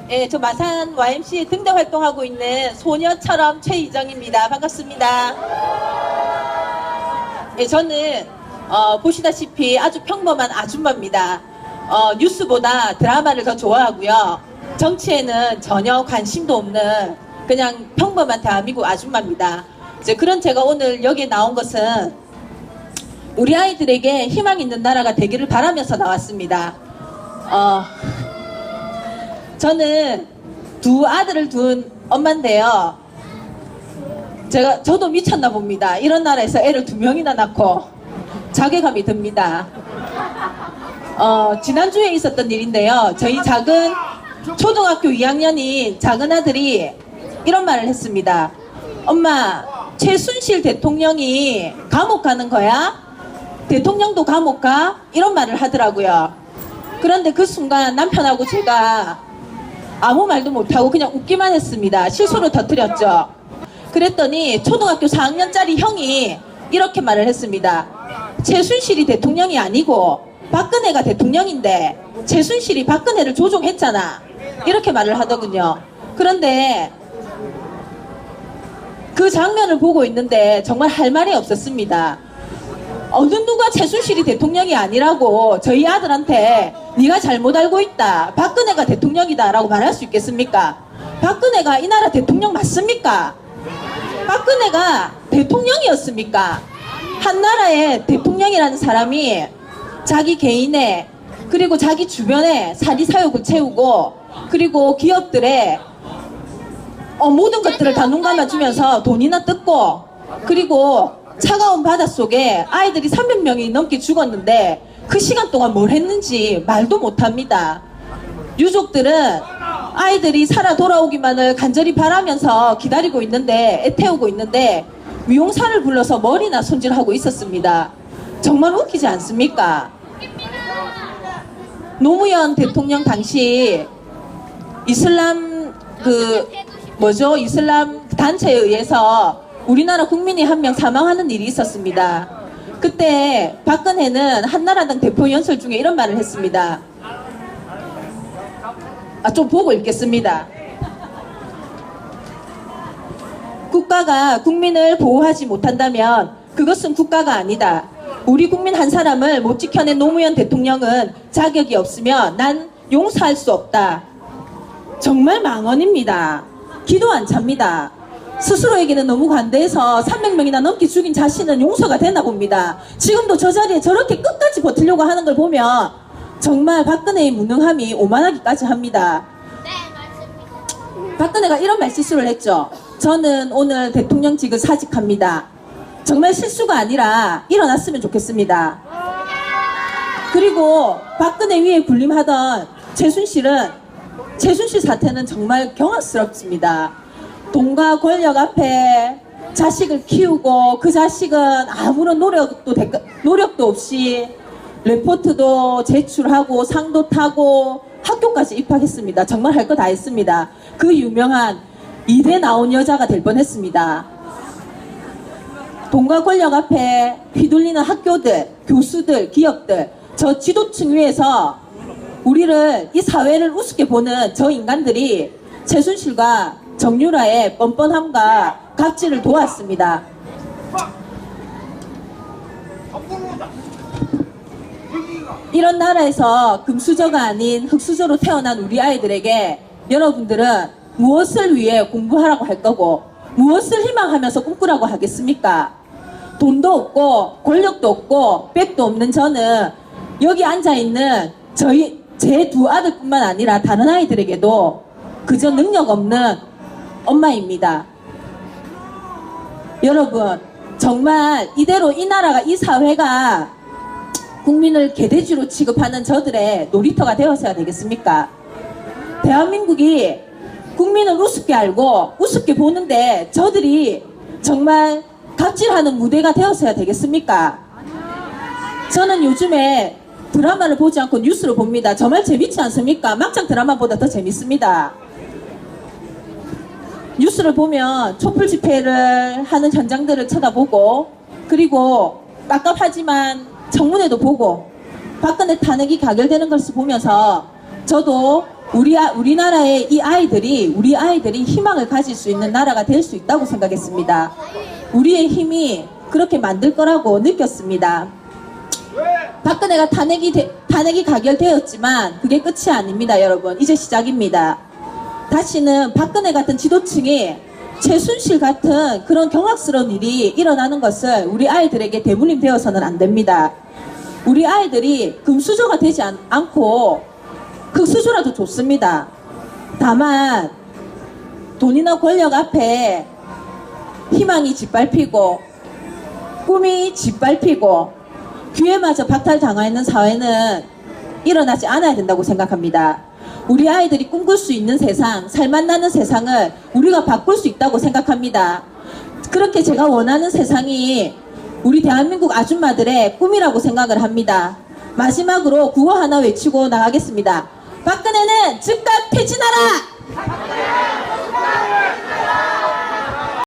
예, 저 마산 YMCA 등대 활동하고 있는 소녀처럼 최희정입니다. 반갑습니다. 예, 저는 보시다시피 아주 평범한 아줌마입니다. 뉴스보다 드라마를 더 좋아하고요. 정치에는 전혀 관심도 없는 그냥 평범한 대한민국 아줌마입니다. 이제 그런 제가 오늘 여기에 나온 것은 우리 아이들에게 희망 있는 나라가 되기를 바라면서 나왔습니다. 저는 두 아들을 둔 엄마인데요. 저도 미쳤나 봅니다. 이런 나라에서 애를 2명이나 낳고 자괴감이 듭니다. 지난주에 있었던 일인데요. 저희 작은 초등학교 2학년인 작은 아들이 이런 말을 했습니다. 엄마, 최순실 대통령이 감옥 가는 거야? 대통령도 감옥 가? 이런 말을 하더라고요. 그런데 그 순간 남편하고 제가 아무 말도 못하고 그냥 웃기만 했습니다. 실수로 터뜨렸죠. 그랬더니 초등학교 4학년짜리 형이 이렇게 말을 했습니다. 최순실이 대통령이 아니고 박근혜가 대통령인데 최순실이 박근혜를 조종했잖아. 이렇게 말을 하더군요. 그런데 그 장면을 보고 있는데 정말 할 말이 없었습니다. 어느 누가 최순실이 대통령이 아니라고 저희 아들한테 네가 잘못 알고 있다, 박근혜가 대통령이다 라고 말할 수 있겠습니까? 박근혜가 이 나라 대통령 맞습니까? 박근혜가 대통령이었습니까? 한 나라의 대통령이라는 사람이 자기 개인의 그리고 자기 주변에 사리사욕을 채우고 그리고 기업들의 모든 것들을 다 눈 감아주면서 돈이나 뜯고 그리고 차가운 바닷속에 아이들이 300명이 넘게 죽었는데 그 시간 동안 뭘 했는지 말도 못합니다. 유족들은 아이들이 살아 돌아오기만을 간절히 바라면서 기다리고 있는데 애태우고 있는데 미용사를 불러서 머리나 손질하고 있었습니다. 정말 웃기지 않습니까? 노무현 대통령 당시 이슬람 이슬람 단체에 의해서 우리나라 국민이 한 명 사망하는 일이 있었습니다. 그때 박근혜는 한나라당 대표 연설 중에 이런 말을 했습니다. 좀 보고 읽겠습니다. 국가가 국민을 보호하지 못한다면 그것은 국가가 아니다. 우리 국민 한 사람을 못 지켜낸 노무현 대통령은 자격이 없으며 난 용서할 수 없다. 정말 망언입니다. 기도 안 찹니다. 스스로에게는 너무 관대해서 300명이나 넘게 죽인 자신은 용서가 되나 봅니다. 지금도 저 자리에 저렇게 끝까지 버티려고 하는 걸 보면 정말 박근혜의 무능함이 오만하기까지 합니다. 네, 맞습니다. 박근혜가 이런 말실수를 했죠. 저는 오늘 대통령직을 사직합니다. 정말 실수가 아니라 일어났으면 좋겠습니다. 그리고 박근혜 위에 군림하던 최순실 사태는 정말 경악스럽습니다. 돈과 권력 앞에 자식을 키우고 그 자식은 아무런 노력도 없이 레포트도 제출하고 상도 타고 학교까지 입학했습니다. 정말 할 거 다 했습니다. 그 유명한 이대 나온 여자가 될 뻔했습니다. 돈과 권력 앞에 휘둘리는 학교들, 교수들, 기업들, 저 지도층 위에서 우리를, 이 사회를 우습게 보는 저 인간들이 최순실과 정유라의 뻔뻔함과 갑질을 도왔습니다. 이런 나라에서 금수저가 아닌 흙수저로 태어난 우리 아이들에게 여러분들은 무엇을 위해 공부하라고 할 거고 무엇을 희망하면서 꿈꾸라고 하겠습니까? 돈도 없고 권력도 없고 백도 없는 저는 여기 앉아있는 제 두 아들뿐만 아니라 다른 아이들에게도 그저 능력 없는 엄마입니다. 여러분, 정말 이대로 이 나라가, 이 사회가 국민을 개돼지로 취급하는 저들의 놀이터가 되어서야 되겠습니까? 대한민국이 국민을 우습게 알고 우습게 보는데 저들이 정말 갑질하는 무대가 되어서야 되겠습니까? 저는 요즘에 드라마를 보지 않고 뉴스를 봅니다. 정말 재밌지 않습니까? 막장 드라마보다 더 재밌습니다. 뉴스를 보면 촛불 집회를 하는 현장들을 쳐다보고 그리고 깝깝하지만 청문회도 보고 박근혜 탄핵이 가결되는 것을 보면서 저도 우리나라의 이 아이들이, 우리 아이들이 희망을 가질 수 있는 나라가 될 수 있다고 생각했습니다. 우리의 힘이 그렇게 만들 거라고 느꼈습니다. 박근혜가 탄핵이 가결되었지만 그게 끝이 아닙니다, 여러분. 이제 시작입니다. 다시는 박근혜 같은 지도층이 최순실 같은 그런 경악스러운 일이 일어나는 것을 우리 아이들에게 대물림 되어서는 안 됩니다. 우리 아이들이 금수저가 되지 않고 극수저라도 좋습니다. 다만 돈이나 권력 앞에 희망이 짓밟히고 꿈이 짓밟히고 기회마저 박탈당하 있는 사회는 일어나지 않아야 된다고 생각합니다. 우리 아이들이 꿈꿀 수 있는 세상, 살맛나는 세상을 우리가 바꿀 수 있다고 생각합니다. 그렇게 제가 원하는 세상이 우리 대한민국 아줌마들의 꿈이라고 생각을 합니다. 마지막으로 구호 하나 외치고 나가겠습니다. 박근혜는 즉각 퇴진하라!